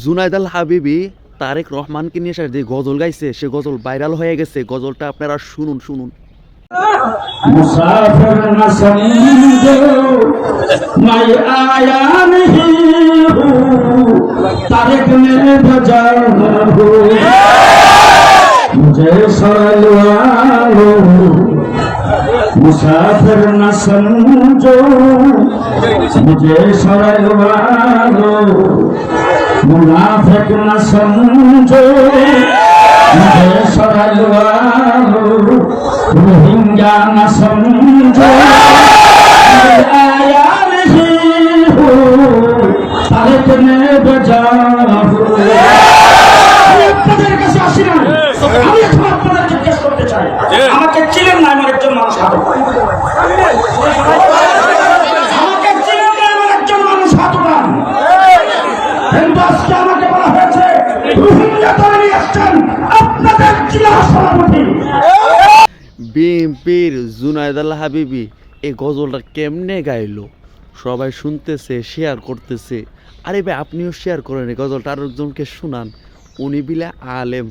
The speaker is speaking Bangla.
জুনায়েদ আল হাবিবি তারেক রহমানকে নিয়ে যে গজল গাইছে সে গজল ভাইরাল হয়ে গেছে। গজলটা আপনারা শুনুন শুনুন। मुसाफिर न समझो मैं आया नहीं हूँ तारिक ने बजाना हो मुझे सलवालो मुसाफिर न समझो मुझे सलवालो मुनाफिक न समझो मुझे सलवालो रोहिंग्या न समझो आया नहीं हूँ तारिक ने बजाना हो। আপনাদের কাছে আসি না, আমি এখন আপনাদের জিজ্ঞেস করতে চাই, আমাকে চিনেন না এমন একজন মানুষ হাত উঠান। আমাকে চিনেন না এমন একজন মানুষ হাত উঠান। কিন্তু আজকে আমাকে বলা হয়েছে রোহিঙ্গা ধরে নিয়ে আসছেন আপনাদের জেলা সভাপতি। বিএনপির জুনায়েদ আল হাবিবি এই গজলটা কেমনে গাইলো সবাই শুনতেছে, শেয়ার করতেছে। আরে ভাই আপনিও শেয়ার করেন এই গজলটা, আরেকজনকে শুনান, উনি বিলে আলেম।